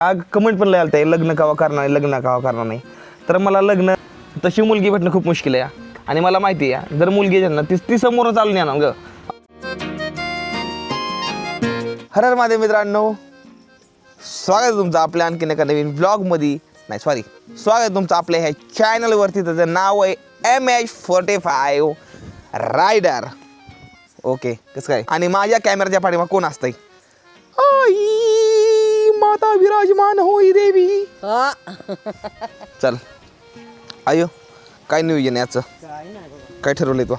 Comment पण लिहायला आहे लग्न केव्हा करणार आहे, लग्न केव्हा करणार नाही. तर मला लग्न तशी मुलगी भेटणं खूप मुश्किल आहे आणि मला माहिती आहे जर मुलगी ना ती समोर चालून येणार ग. हर हर महादेव मित्रांनो, स्वागत आहे तुमचं आपल्या आणखीन एका नवीन ब्लॉगमध्ये. स्वागत आहे तुमचं आपल्या ह्या चॅनलवरती. त्याचं नाव आहे MH45 रायडर. ओके, कसं काय. आणि माझ्या कॅमेराच्या पाठीमागे कोण असतंय? माता विराजमान होई देवी. चल आयो, काय नियोजन याचं? काय ठरवलंय तू?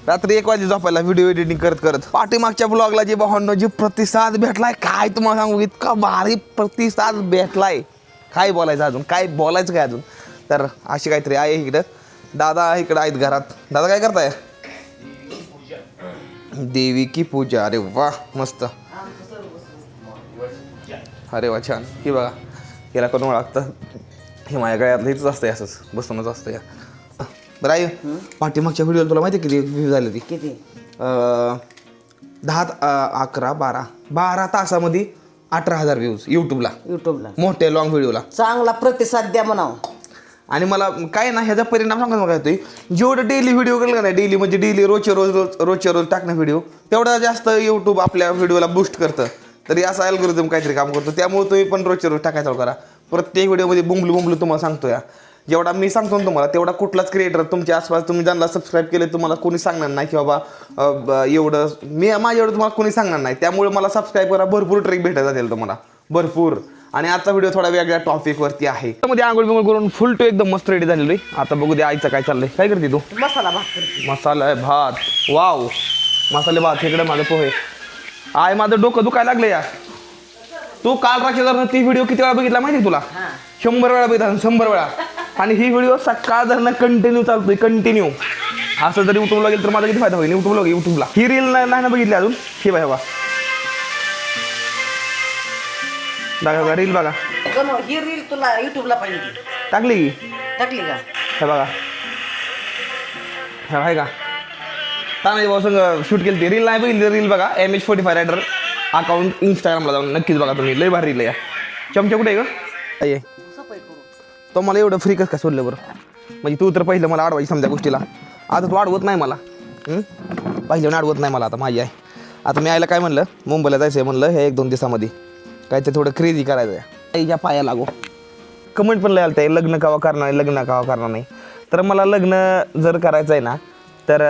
रात्री 1 वाजे झोपायला व्हिडिओ एडिटिंग करत करत. पाठीमागच्या ब्लॉगला जे भावांनो जे प्रतिसाद भेटलाय काय तुम्हाला सांगू, इतका भारी प्रतिसाद भेटलाय. काय बोलायचं अजून, काय बोलायचं काय अजून. तर अशी काहीतरी आहे इकडं. दादा इकडं आहेत घरात. दादा काय करताय? देवी की पूजा. अरे वा मस्त. अरे वा छान. ही बघा, याला कोण ओळखतं? हे माझ्या गळ्यातलं इथंच असतंय, असंच बसूनच असतं या. बरं आहे. पाठीमागच्या व्हिडिओला तुला माहिती आहे किती व्ह्यू झाले? ती किती? 10 11 12 तासामध्ये 18,000 व्ह्यूज यूट्यूबला मोठ्या लॉंग व्हिडिओला. चांगला प्रतिसाद द्या म्हणावं. आणि मला काय ना ह्याचा परिणाम सांगतो मला येतोय, जेवढं डेली व्हिडिओ केलं का नाही, डेली म्हणजे डेली रोजच्या रोज टाकणं व्हिडिओ, तेवढा जास्त यूट्यूब आपल्या व्हिडिओला बूस्ट करतं. तरी असा अल्गोरिदम काहीतरी काम करतो. त्यामुळे तुम्ही पण रोजच्या रोज टाकायचा चालू करा. प्रत्येक व्हिडिओमध्ये बुंबलू तुम्हाला सांगतो या. जेवढा मी सांगतो ना तुम्हाला तेवढा कुठलाच क्रिएटर तुमच्या आसपास तुम्ही ज्यांना सबस्क्राईब केले तुम्हाला कोणी सांगणार नाही की बाबा एवढं माझ्या एवढं तुम्हाला कोणी सांगणार नाही. त्यामुळे मला सबस्क्राईब करा. भरपूर ट्रिक भेटत जातील तुम्हाला, भरपूर. आणि आजचा व्हिडिओ थोडा वेगळ्या टॉपिकवरती आहे. त्यामध्ये आंघोळ बिंगोळ करून फुल टू एकदम मस्त रेडी झालेली. आता बघू दे आईचं काय चाललंय. काय करते तू? मसाला भात करते. मसाला भात. वाव, मसाले भात. इकडे माझं पोहे. आय माझं डोकं दुखायला लागलं या. तू काल रात्री ती व्हिडिओ किती वेळा बघितला माहिती तुला? 100 वेळा बघितला, 100 वेळा. आणि ही व्हिडिओ सकाळ धरणं कंटिन्यू चालतोय, कंटिन्यू. असं जरी युट्यूबला गेलं तर माझा किती फायदा होईल युट्यूबला. ही रील नाही ना बघितली अजून. ही बघा बघा रील बघा. ही रील तुला युट्यूबला पाहिजे टाकली का? हे बघा, हे आहे का तानाजी भाऊ संग शूट केली ती रील. नाही बघितली रील बघा. MH45 रायडर अकाउंट इंस्टाग्रामला जाऊन नक्कीच बघा तुम्ही. लय भारी रील या. चमच्या कुठे आहे का? ये तो मला एवढं फ्री कसं काय सोडलं बरं? म्हणजे तू तर पहिलं मला अडवायची समजा गोष्टीला. आता तू अडवत नाही मला. पहिल्याने अडवत नाही मला. आता माझी आहे. आता मी आईला काय म्हणलं, मुंबईला जायचं आहे म्हणलं हे 1-2 दिवसामध्ये. काय ते थोडं क्रेझी करायचं आहे. आईच्या पाया लागो. कमेंट पण लिहायला आहे लग्न केव्हा करणार आहे, लग्न केव्हा करणार नाही. तर मला लग्न जर करायचं आहे ना तर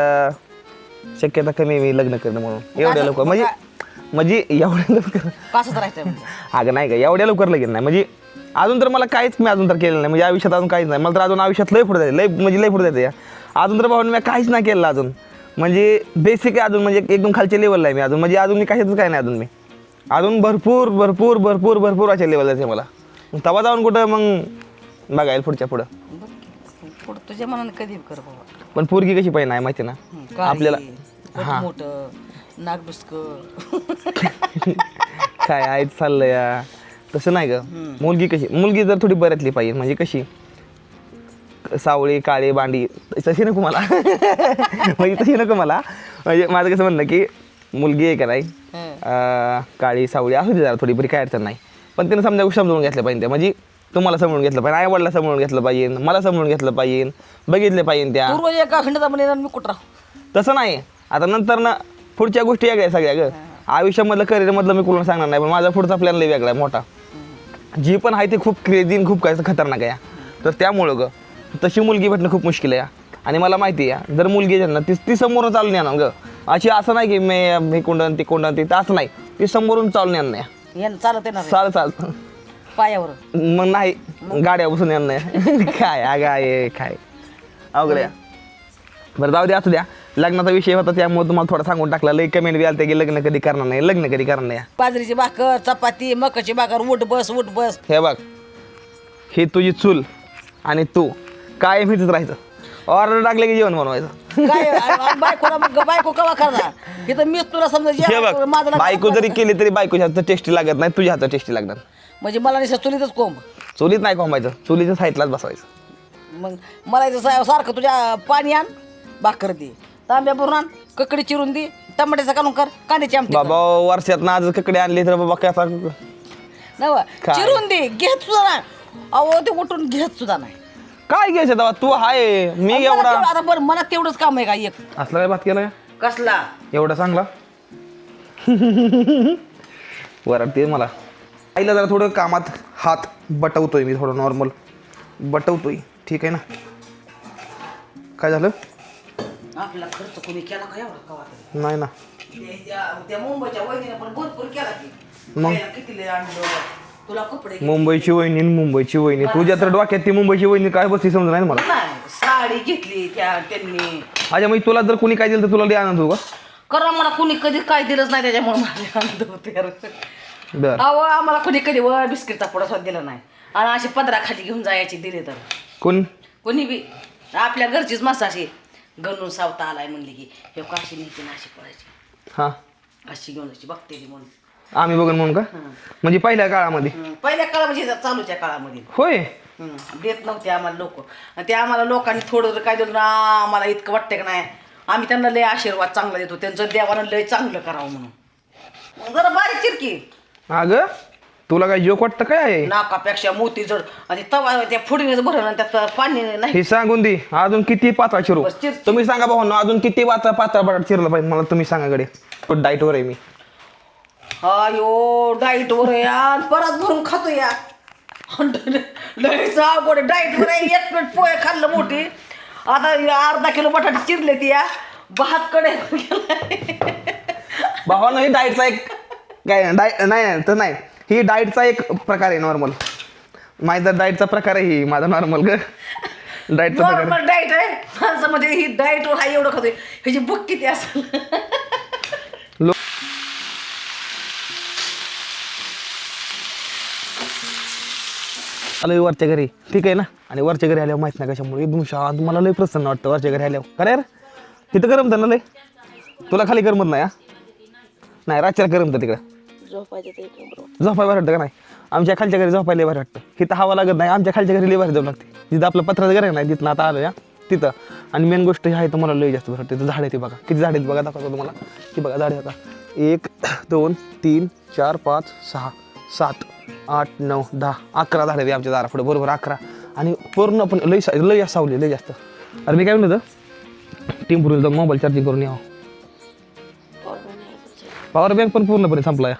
शक्यता कमी मी लग्न करणं म्हणून. एवढ्या लवकर म्हणजे एवढ्या लवकर कसं राहायचं? अगं नाही का, एवढ्या लवकर लगेन नाही. म्हणजे अजून तर मला काहीच मी अजून तर केलं नाही. म्हणजे आयुष्यात अजून काहीच नाही. मला तर अजून आयुष्यात लय पुढे जायचं, लय पुढे जायचं या. अजून तर भाऊ मी काहीच नाही केलं अजून. म्हणजे बेसिक आहे अजून, म्हणजे एकदम खालच्या लेवलला आहे मी अजून. म्हणजे अजून मी कशातच काय नाही अजून. मी अजून भरपूर अशा लेवल जायचं मला. तेव्हा जाऊन कुठं मग बघायला पुढच्या पुढं तुझ्या मनाने कधी कर बाबा. पण पोरगी कशी पाहिजे नाही माहिती ना आपल्याला. हां मोठं नागडुसक काय आहे चाललं या. तसं नाही ग. मुलगी जर थोडी बऱ्यातली पाहिजे. म्हणजे कशी सावळी काळी बांडी तशी नको मला. म्हणजे तशी नको मला. म्हणजे माझं कसं म्हणणं की मुलगी आहे का नाही काळी सावळी असू दे जरा थोडी बरी, काय अडचण नाही. पण तिनं समजून घेतलं पाहिजे. म्हणजे तुम्हाला समजून घेतलं पाहिजे, आई वडिला समजून घेतलं पाहिजे, मला समजून घेतलं पाहिजे, बघितले पाहिजे त्या. रोज एका खंडाचा म्हणे मी कुठं. तसं नाही. आता नंतर ना पुढच्या गोष्टी वेगळ्या सगळ्या ग. आयुष्यामधलं करिअरमधलं मी कुणाला सांगणार नाही. पण माझा पुढचा प्लॅन लय वेगळा आहे मोठा. जी पण आहे ते खूप क्रेझी खूप काय खतरनाक आहे. तर त्यामुळं ग तशी मुलगी भेटणं खूप मुश्किल आहे. आणि मला माहिती आहे जर मुलगी ना ती समोरून चालून येणार ग. अशी असं नाही की मी कोंडण ती असं नाही. ती समोरून चालून येणार नाही. चालत येणार चालत पायावर मग नाही गाड्या बसून येणार नाही. काय अगं आहे काय अवघड आहे. बरं जाऊ द्या, असू द्या. लग्नाचा विषय होता त्यामुळे तुम्हाला थोडा सांगून टाकला. लई कमेंट बी आलते की लग्न कधी करणार नाही. बाजरीची भाकर चपाती मकाची भाकर उठ बस. हे बघ, ही तुझी चूल आणि तू काय भीतीच राहायचं. ऑर्डर टाकले की जेवण बनवायचं. काय बायको कवा करणार इथं मीच तुला हे बघ, समजा बायको जरी केली तरी बायकोच्या हातात टेस्टी लागत नाही, तुझ्या हातात टेस्टी लागणार. म्हणजे मला नाही चुलीतच कोंब. चुलीत नाही कोंबायचं, चुलीच्या साईडलाच बसवायचं. मग मला इथं सारखं तुझ्या पाणी आण भाकर दे, तांब्या भरून आण, ककडी चिरून दे, टमाट्याचं कालून कर, कांद्याची आमटी कर. बाबा वर्षात आज ककडे आणली तर बाबा काय नव काय? चिरून दे घेत सुद्धा नाही. अहो ते उठून घेत सुद्धा नाही. काय घ्यायचं तेव्हा तू हाय मी मला एवढा तेवढं- आता बरं मला तेवढंच काम आहे का एक असला काय भात केला कसला एवढा चांगला वरडते मला. आईला जरा थोडं कामात हात बटवतोय मी, थोडं नॉर्मल बटवतोय. ठीक आहे ना. काय झालं? आपला खर्च कोणी केला का एवढा कवा तरी? नाही ना. त्या मुंबईच्या वहिनीने पण भरपूर केला की. मग? पहिला किती लय आणलं तुला कपडे मुंबईची वहिनी न मुंबईची वहिनी. तुझ्या तर डोक्यात ती मुंबईची वहिनी काय बसती समजा नाही मला. नाही, साडी घेतली त्यांनी. अच्छा म्हणजे तुला जर कोणी काय दिलं तर तुला लई आनंद होगा. करा मला कुणी कधी काय दिलंच नाही त्याच्यामुळे मला आनंद होते यार. बर अहो आम्हाला कुणी कधी वर बिस्किटचा पुडा सुद्धा दिला नाही. आणि अशी पदरा खाली घेऊन जायची दिले तर कोण? कोणी बी आपल्या घरचीच मस्त अशी गणून सावता आलाय म्हणली की हे काशी नीती नाशी पडायची हां अशी घेऊन जायची बघतेली म्हणून. आम्ही बघून म्हणून का? म्हणजे पहिल्या काळामध्ये. पहिल्या काळा म्हणजे चालूच्या काळामध्ये होय. देत नव्हते आम्हाला लोक. आणि ते आम्हाला लोकांनी थोडं काय दिलं ना आम्हाला इतकं वाटतं की नाही आम्ही त्यांना लय आशीर्वाद चांगला देतो. त्यांचं देवानं लय चांगलं करावं म्हणून. मग जरा बारीक चिरकी अगं तुला काय जोक वाटतं काय आहे? नाकापेक्षा मोती जड आणि तवा त्या फुडीनेच भरलं आणि त्यात पाणी नाही. हे सांगून दे अजून किती पातळ चिरू. बस चिर. तुम्ही सांगा भाऊ अजून किती पातळ बटाट चिरलं पाहिजे मला तुम्ही सांगा कडे. डाईटवर आहे मी. अयो डाईट वर या परत भरून खातो या. लयच अवघड डाईट वर आहे. एक प्लेट पोहे खाल्लं मोठी. आता अर्धा किलो बटाटे चिरले ती या भात कडे भावा नाही डाएटचा एक काय नाही तर नाही. ही डाएटचा एक प्रकार आहे नॉर्मल. माझा डाएटचा प्रकार आहे ही माझा नॉर्मल ग. डाएटचा प्रकार नॉर्मल डाईट आहे माणसामध्ये. ही डाईट वर हा एवढं खातोय ह्याची बुक किती असेल. आलोय वरच्या घरी. ठीक आहे ना. आणि वरच्या घरी आल्यावर माहित नाही कशामुळे एकदम शांत मला लय प्रसन्न वाटतं वरच्या घरी आल्यावर. खरं यार तिथं करमतं ना लय. तुला खाली करमत नाही. नाही रातच्याला करमतं तिकडं. झोपायला भारी वाटतं का नाही. आमच्या खालच्या घरी झोपायला भारी वाटतं. तिथं हवा लागत नाही. आमच्या खालच्या घरी लय भारी जाऊ लागते. जिथं आपलं पत्राचं घर आहे नाही तिथं आता आलो या तिथं. आणि मेन गोष्ट ही आहे तर मला लय जास्त भारी वाटतं. तिथं झाड आहे ते बघा किती झाड आहेत बघा दाखवतो तुम्हाला. की बघा झाड आहे बघा 1 2 3 4 5 6 7 8 9 10 11 झाड आहेत आमच्या दारापुढे बरोबर 11. आणि पूर्ण पण लय सावली लय जास्त. अरे मी काय म्हणलं होतं टिंपूरला जाऊन मोबाईल चार्जिंग करून यावं. पॉवर बँक पण पूर्णपणे संपला.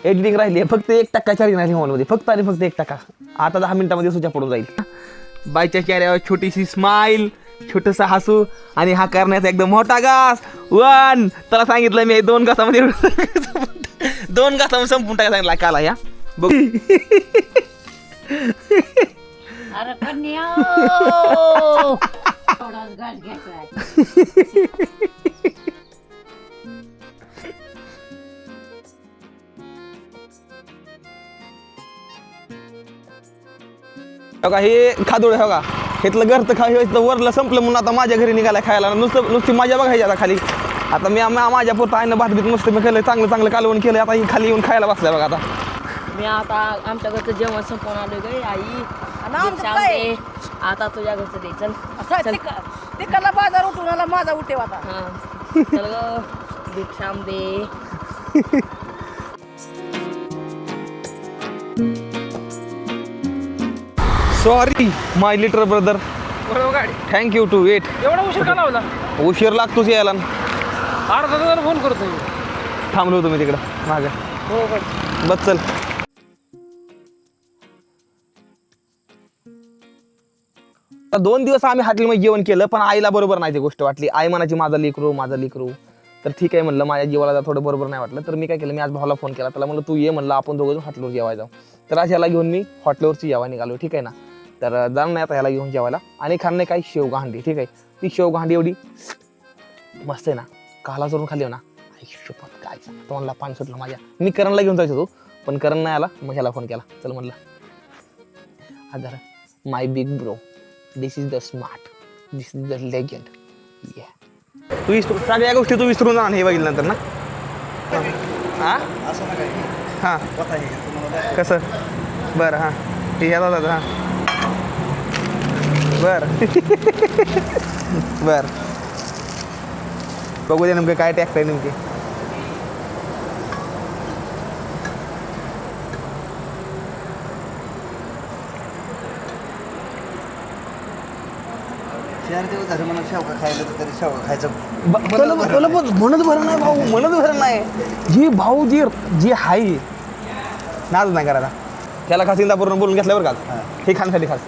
एडिटिंग राहिली फक्त 1% चार्जिंग राहिली मोबाईलमध्ये फक्त आणि फक्त 1%. आता 10 मिनिटामध्ये सुद्धा पडून जाईल. बायच्या चेहऱ्यावर छोटीशी स्माईल छोटंसं हसू आणि हा करण्याचा एकदम मोठा घास. 1 त्याला सांगितलं मी 2 घासामध्ये 2 घासामध्ये संपून टाका सांगितलं काला या बघ. अरे कन्या बघा हे खादोळे हो का घेतलं घर तर खायचं वरलं संपलं म्हणून आता माझ्या घरी निघायला खायला नुसती माझ्या बघायची आता खाली. आता मी माझ्या पोरता आहे ना भात बीत मस्त मी केलं चांगलं कालवण केलं. आता ही खाली येऊन खायला बसलाय बघा. आता मी आता आमच्या घरचं जेवण संपवून आलोय ग आई. आणि आमचं भिक्षा काय? दे. आता तुझ्या घरचं दे चल. असं तिकडला बाजार उठून आला माझा उठेव आता. हा चल ग भिक्षा दे. Sorry my little brother. Thank you to wait. एवढा उशीर का लावला? उशीर लागतोच यायला. अर्धा तास फोन करतो मी. थांबलो होतो मी तिकडं मागं. हो बरं. बस चल. आता 2 दिवस आम्ही हॉटेलमध्ये जेवण केलं पण आईला बरोबर नाही ती गोष्ट वाटली. आई म्हणायची माझा लेकरू. तर ठीक आहे म्हणलं माझ्या जीवाला थोडं बरोबर नाही वाटलं. तर मी काय केलं मी आज भावाला फोन केला. त्याला म्हणलं तू ये म्हणलं आपण दोघं हॉटेलवर जेवायला जाऊ. तर आज ह्याला घेऊन मी हॉटेलवरची जेवायला निघालो. ठीक आहे ना. तर जाणार नाही आता ह्याला घेऊन जेवायला. आणि खाणं काय शेवगा हांडी. ठीक आहे. ती शेवगा हांडी एवढी मस्त आहे ना. काला चोरून खाली हो ना आयुष्यपत काय तोंडला पाणी सुटलं माझ्या. मी करणला घेऊन जायचो तो पण करण नाही आला. मग ह्याला फोन केला. चल म्हणलं आधार my big bro this is the smart this is the legend. या तू सगळ्या गोष्टी तू विसरून जाणार हे बघितलं नंतर ना. हां हां कसं बरं हां हे ह्या दादा हां बरं बरं बघू दे नेमकं काय टॅक्ट आहे नेमकी. 4 दिवस झाले म्हणून शेवगा खायला तर तरी शेवगा खायचं तुला पण म्हणत बरं नाही भाऊ म्हणत बरं नाही जी भाऊ जी हाय नाच नाही करायला त्याला खास इंदापूरनं बोलून घेतल्यावर का हे खाण्यासाठी खास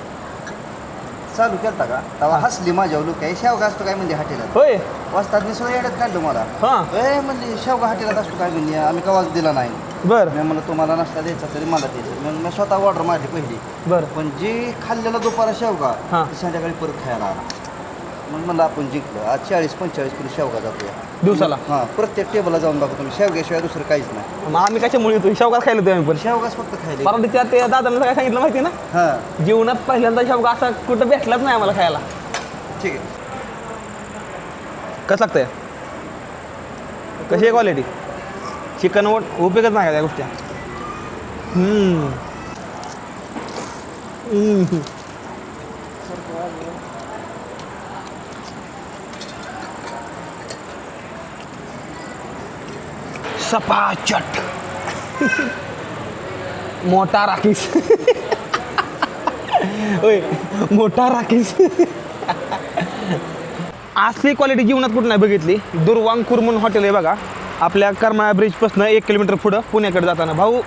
चालू केलता का तेव्हा हसली माझ्यावर लोक काय शेवगा असतो काय म्हणजे हॉटेलात होय वाजतात सुद्धा येड्यात काढलं मला हां ए म्हणजे शेवगा हॉटेलात असतो काय म्हणजे आम्ही कवाच दिला नाही बरं मी म्हणलं तुम्हाला नाश्ता द्यायचा तरी मला द्यायचं मग मी स्वतः ऑर्डर मारली पहिली बरं पण जे खाल्लेला दुपारा शेवगा हां. ते संध्याकाळी परत खायला आला मग म्हणलं आपण जिंकलो आज 40-45 किलो शेवगा जातो दिवसाला हां प्रत्येक टेबलला जाऊन बघा तुम्ही शेवग्याशिवाय दुसरं काहीच नाही मग आम्ही कशामुळे येतो शेवगात खायला होतो आम्ही पण शेवगाच फक्त खायला परवा त्या दादांना काय सांगितलं माहिती आहे ना हां जीवनात पहिल्यांदा शेवगा असा कुठं भेटलाच नाही आम्हाला खायला ठीक आहे कसं लागतंय कशी आहे क्वालिटी चिकन उपयोगच नाही का त्या गोष्टी सपाचट मोठा राखीस होय मोठा राखीस असली क्वालिटी जीवनात कुठं नाही बघितली दुर्वांकूर म्हणून हॉटेल आहे बघा आपल्या करमाळा ब्रिजपासून 1 किलोमीटर पुढं पुण्याकडे जाताना भाऊ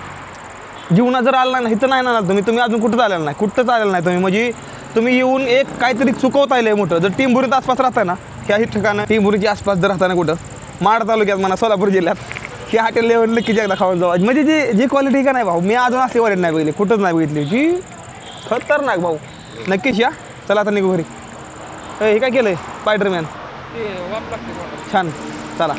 जीवनात जर आला नाही इथं नाही ना तुम्ही अजून कुठंच आलेला नाही कुठंच आलेला नाही तुम्ही म्हणजे तुम्ही येऊन एक काहीतरी चुकवता येईल मोठं जर टिंभुरीत आसपास राहताय ना ह्या ठिकाणं टिंभुरीच्या आसपास जर राहताना कुठं माड तालुक्यात म्हणा सोलापूर जिल्ह्यात हे हॉटेल लेवल नक्कीच एकदा खाऊन जाऊ म्हणजे जी क्वालिटी का नाही भाऊ मी अजून असली क्वालिटी नाही बघितली कुठंच नाही बघितली जी खतरनाक भाऊ नक्कीच या चला आता निघू घरी हे काय केलं आहे स्पायडरमॅन ते वाप लागते छान चला